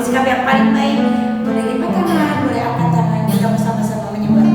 bersikap yang paling baik. Boleh lipat tangan, boleh angkat tangan, kita bersama-sama menyembah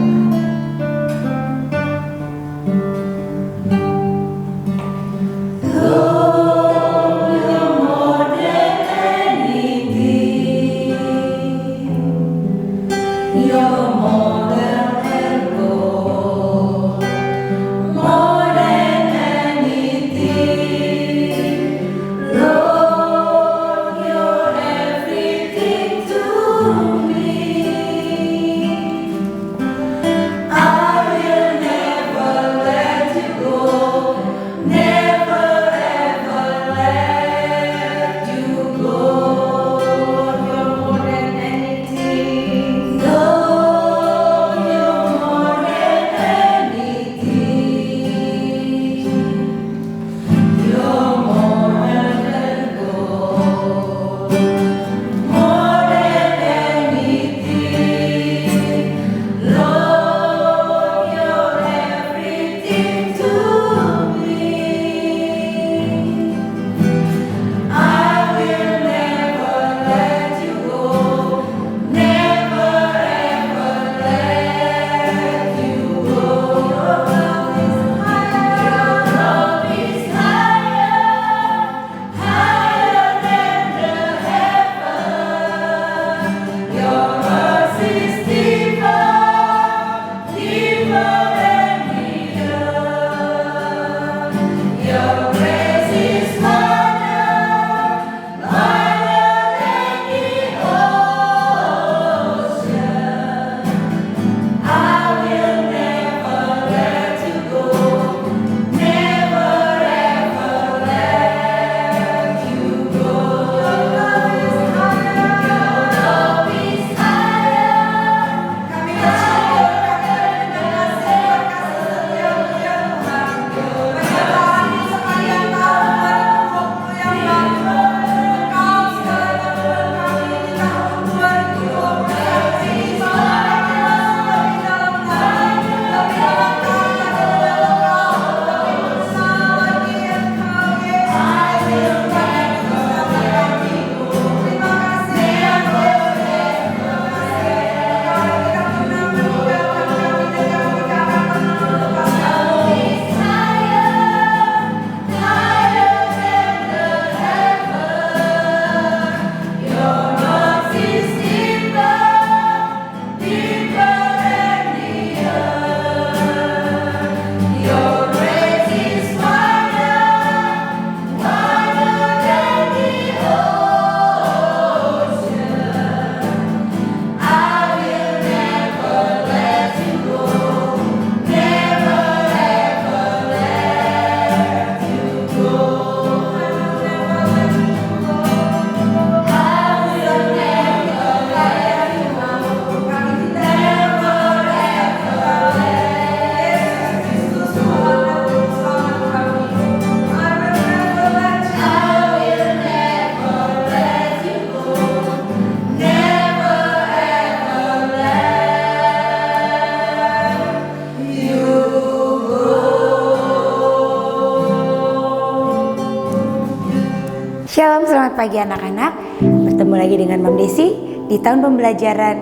Shalom, selamat pagi anak-anak. Bertemu lagi dengan Mam Desi di tahun pembelajaran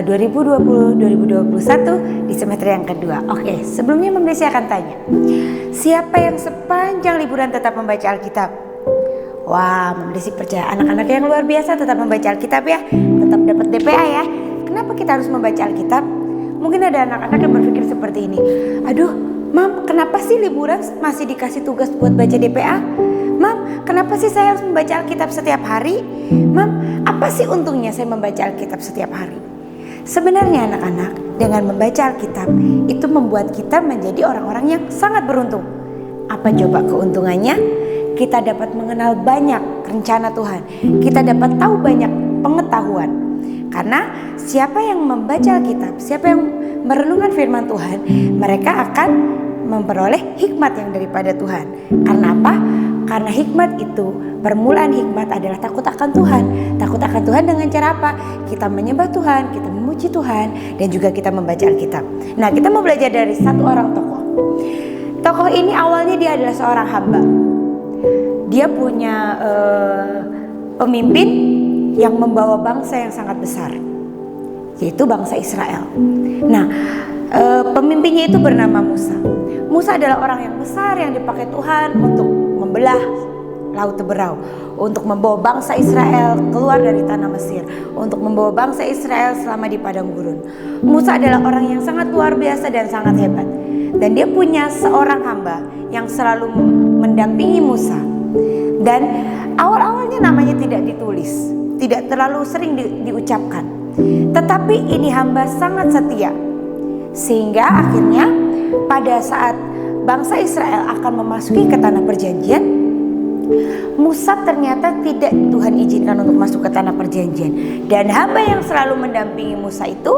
2020-2021 di semester yang kedua. Oke, sebelumnya Mam Desi akan tanya, siapa yang sepanjang liburan tetap membaca Alkitab? Wah, Mam Desi percaya anak-anak yang luar biasa tetap membaca Alkitab ya, tetap dapat DPA ya. Kenapa kita harus membaca Alkitab? Mungkin ada anak-anak yang berpikir seperti ini, aduh Mam, kenapa sih liburan masih dikasih tugas buat baca DPA? Mam, kenapa sih saya harus membaca Alkitab setiap hari? Mam, apa sih untungnya saya membaca Alkitab setiap hari? Sebenarnya anak-anak, dengan membaca Alkitab itu membuat kita menjadi orang-orang yang sangat beruntung. Apa coba keuntungannya? Kita dapat mengenal banyak rencana Tuhan. Kita dapat tahu banyak pengetahuan. Karena siapa yang membaca Alkitab, siapa yang merenungkan firman Tuhan, mereka akan memperoleh hikmat yang daripada Tuhan. Karena apa? Karena hikmat itu, permulaan hikmat adalah takut akan Tuhan. Takut akan Tuhan dengan cara apa? Kita menyembah Tuhan, kita memuji Tuhan, dan juga kita membaca Alkitab. Nah, kita mau belajar dari satu orang tokoh. Tokoh ini awalnya dia adalah seorang hamba. Dia punya pemimpin yang membawa bangsa yang sangat besar, yaitu bangsa Israel. Nah, pemimpinnya itu bernama Musa. Musa adalah orang yang besar yang dipakai Tuhan untuk membelah Laut Teberau, untuk membawa bangsa Israel keluar dari tanah Mesir, untuk membawa bangsa Israel selama di padang gurun. Musa adalah orang yang sangat luar biasa dan sangat hebat. Dan dia punya seorang hamba yang selalu mendampingi Musa. Dan awal-awalnya namanya tidak ditulis, tidak terlalu sering diucapkan. Tetapi ini hamba sangat setia. Sehingga akhirnya pada saat bangsa Israel akan memasuki ke tanah perjanjian, Musa ternyata tidak Tuhan izinkan untuk masuk ke tanah perjanjian. Dan hamba yang selalu mendampingi Musa itu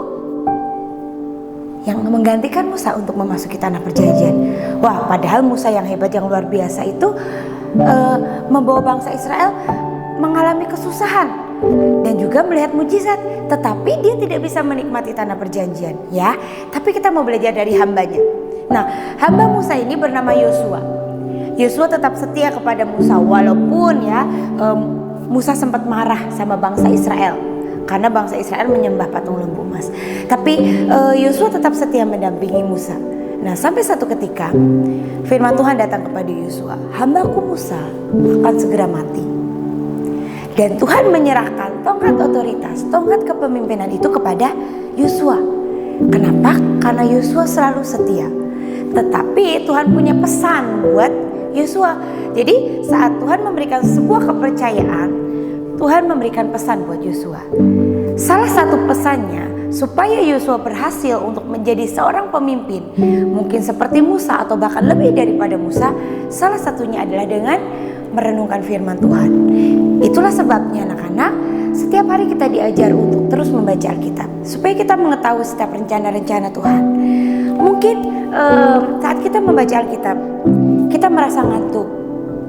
yang menggantikan Musa untuk memasuki tanah perjanjian. Wah, padahal Musa yang hebat, yang luar biasa itu membawa bangsa Israel mengalami kesusahan dan juga melihat mujizat, tetapi dia tidak bisa menikmati tanah perjanjian, ya. Tapi kita mau belajar dari hambanya. Nah, hamba Musa ini bernama Yosua. Yosua tetap setia kepada Musa walaupun Musa sempat marah sama bangsa Israel karena bangsa Israel menyembah patung lembu emas. Tapi Yosua tetap setia mendampingi Musa. Nah, sampai satu ketika firman Tuhan datang kepada Yosua, hambaku Musa akan segera mati. Dan Tuhan menyerahkan tongkat otoritas, tongkat kepemimpinan itu kepada Yosua. Kenapa? Karena Yosua selalu setia. Tetapi Tuhan punya pesan buat Yosua. Jadi saat Tuhan memberikan sebuah kepercayaan, Tuhan memberikan pesan buat Yosua. Salah satu pesannya supaya Yosua berhasil untuk menjadi seorang pemimpin, mungkin seperti Musa atau bahkan lebih daripada Musa, salah satunya adalah dengan merenungkan firman Tuhan. Itulah sebabnya anak-anak, setiap hari kita diajar untuk terus membaca Alkitab supaya kita mengetahui setiap rencana-rencana Tuhan. Mungkin saat kita membaca Alkitab, kita merasa ngantuk,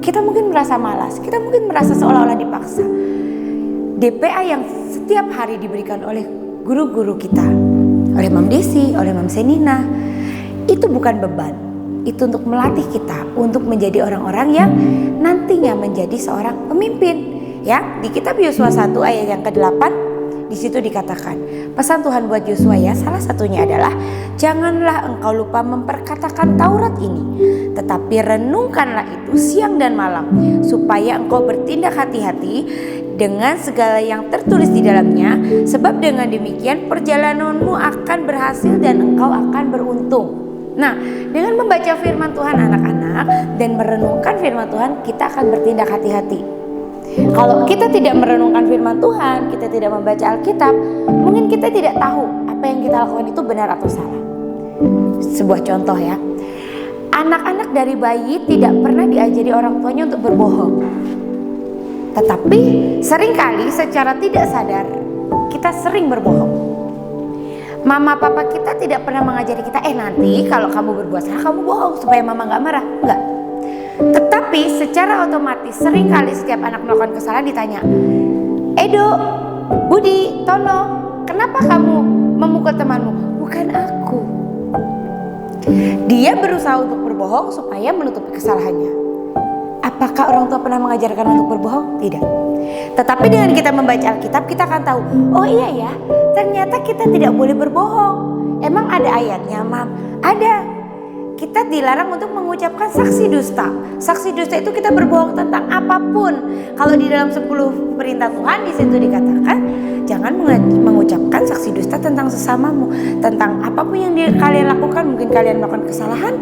kita mungkin merasa malas, kita mungkin merasa seolah-olah dipaksa. DPA yang setiap hari diberikan oleh guru-guru kita, oleh Mam Desi, oleh Mam Senina, itu bukan beban. Itu untuk melatih kita untuk menjadi orang-orang yang nantinya menjadi seorang pemimpin. Ya, di kitab Yosua 1 ayat yang ke-8 di situ dikatakan, pesan Tuhan buat Yosua ya, salah satunya adalah janganlah engkau lupa memperkatakan Taurat ini, tetapi renungkanlah itu siang dan malam, supaya engkau bertindak hati-hati dengan segala yang tertulis di dalamnya, sebab dengan demikian perjalananmu akan berhasil dan engkau akan beruntung. Nah, dengan membaca firman Tuhan anak-anak dan merenungkan firman Tuhan, kita akan bertindak hati-hati. Kalau kita tidak merenungkan firman Tuhan, kita tidak membaca Alkitab, mungkin kita tidak tahu apa yang kita lakukan itu benar atau salah. Sebuah contoh ya, anak-anak dari bayi tidak pernah diajari orang tuanya untuk berbohong. Tetapi seringkali secara tidak sadar kita sering berbohong. Mama papa kita tidak pernah mengajari kita, nanti kalau kamu berbuat salah kamu bohong supaya mama gak marah. Enggak. Tetapi secara otomatis seringkali setiap anak melakukan kesalahan ditanya, Edo, Budi, Tono, kenapa kamu memukul temanmu? Bukan aku. Dia berusaha untuk berbohong supaya menutupi kesalahannya. Apakah orang tua pernah mengajarkan untuk berbohong? Tidak. Tetapi dengan kita membaca Alkitab, kita akan tahu, oh iya ya, ternyata kita tidak boleh berbohong. Emang ada ayatnya, Mam? Ada. Kita dilarang untuk mengucapkan saksi dusta. Saksi dusta itu kita berbohong tentang apapun. Kalau di dalam 10 perintah Tuhan di situ dikatakan, jangan mengucapkan saksi dusta tentang sesamamu, tentang apapun yang kalian lakukan. Mungkin kalian melakukan kesalahan,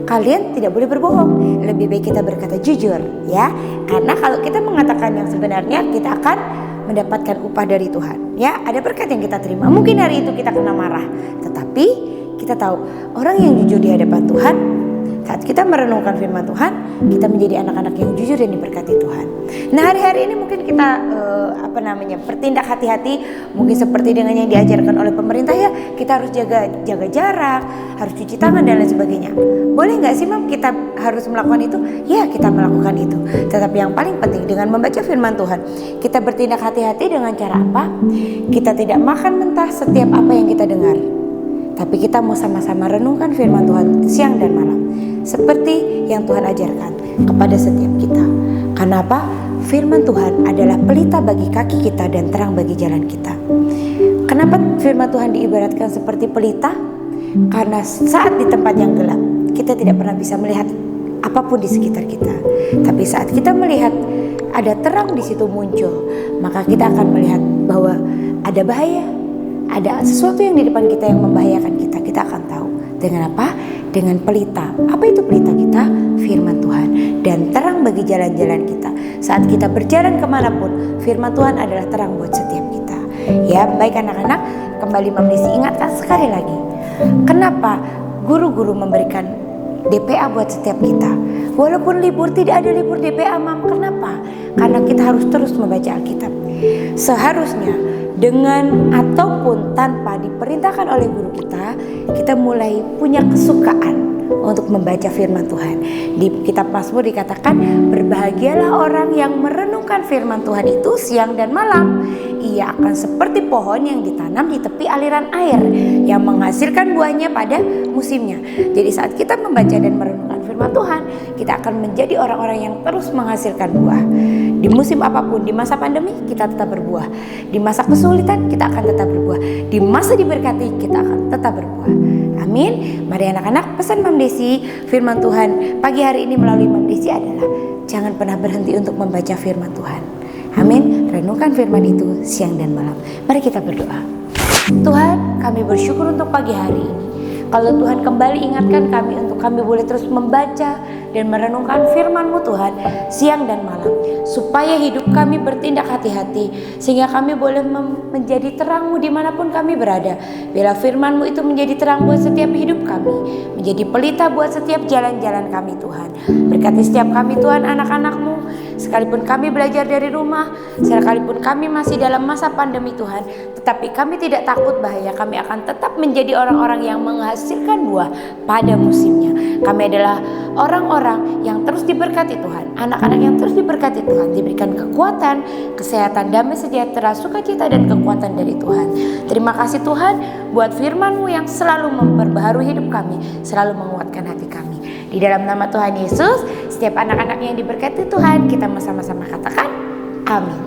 kalian tidak boleh berbohong. Lebih baik kita berkata jujur, ya. Karena kalau kita mengatakan yang sebenarnya, kita akan mendapatkan upah dari Tuhan. Ya, ada berkat yang kita terima. Mungkin hari itu kita kena marah, tetapi kita tahu orang yang jujur di hadapan Tuhan, saat kita merenungkan firman Tuhan, kita menjadi anak-anak yang jujur dan diberkati Tuhan. Nah, hari-hari ini mungkin kita bertindak hati-hati, mungkin seperti dengan yang diajarkan oleh pemerintah ya, kita harus jaga jarak, harus cuci tangan dan lain sebagainya. Boleh nggak sih Mam kita harus melakukan itu? Ya, kita melakukan itu. Tetapi yang paling penting dengan membaca firman Tuhan, kita bertindak hati-hati dengan cara apa? Kita tidak makan mentah setiap apa yang kita dengar. Tapi kita mau sama-sama renungkan firman Tuhan siang dan malam, seperti yang Tuhan ajarkan kepada setiap kita. Karena apa? firman Tuhan adalah pelita bagi kaki kita dan terang bagi jalan kita. Kenapa firman Tuhan diibaratkan seperti pelita? Karena saat di tempat yang gelap, kita tidak pernah bisa melihat apapun di sekitar kita. Tapi saat kita melihat ada terang di situ muncul, maka kita akan melihat bahwa ada bahaya, ada sesuatu yang di depan kita yang membahayakan kita. Kita akan tahu. Dengan apa? Dengan pelita. Apa itu pelita kita? Firman Tuhan. Dan terang bagi jalan-jalan kita. Saat kita berjalan kemanapun, firman Tuhan adalah terang buat setiap kita. Ya, baik anak-anak, kembali Mam Desi ingatkan sekali lagi. Kenapa guru-guru memberikan DPA buat setiap kita? Walaupun libur, tidak ada libur DPA, Mam. Kenapa? Karena kita harus terus membaca Alkitab. Seharusnya dengan ataupun tanpa diperintahkan oleh guru kita mulai punya kesukaan untuk membaca firman Tuhan. Di kitab Mazmur dikatakan, berbahagialah orang yang merenungkan firman Tuhan itu siang dan malam. Ia akan seperti pohon yang ditanam di tepi aliran air, yang menghasilkan buahnya pada musimnya. Jadi saat kita membaca dan merenungkan firman Tuhan, kita akan menjadi orang-orang yang terus menghasilkan buah. Di musim apapun, di masa pandemi kita tetap berbuah. Di masa kesulitan kita akan tetap berbuah. Di masa diberkati kita akan tetap berbuah. Amin. Mari anak-anak, pesan Mam Desi firman Tuhan pagi hari ini melalui Mam Desi adalah jangan pernah berhenti untuk membaca firman Tuhan. Amin. Renungkan firman itu siang dan malam. Mari kita berdoa. Tuhan, kami bersyukur untuk pagi hari ini. Kalau Tuhan kembali ingatkan kami untuk kami boleh terus membaca dan merenungkan firman-Mu Tuhan siang dan malam, supaya hidup kami bertindak hati-hati, sehingga kami boleh menjadi terang-Mu dimanapun kami berada. Bila firman-Mu itu menjadi terang buat setiap hidup kami, menjadi pelita buat setiap jalan-jalan kami Tuhan. Berkati setiap kami Tuhan, anak-anak-Mu, sekalipun kami belajar dari rumah, sekalipun kami masih dalam masa pandemi Tuhan, tetapi kami tidak takut bahaya. Kami akan tetap menjadi orang-orang yang menghasilkan buah pada musimnya. Kami adalah orang-orang yang terus diberkati Tuhan, anak-anak yang terus diberkati Tuhan, diberikan kekuatan, kesehatan, damai sejahtera, sukacita dan kekuatan dari Tuhan. Terima kasih Tuhan buat firman-Mu yang selalu memperbaharui hidup kami, selalu menguatkan hati kami. Di dalam nama Tuhan Yesus, setiap anak-anak yang diberkati Tuhan, kita sama-sama katakan amin.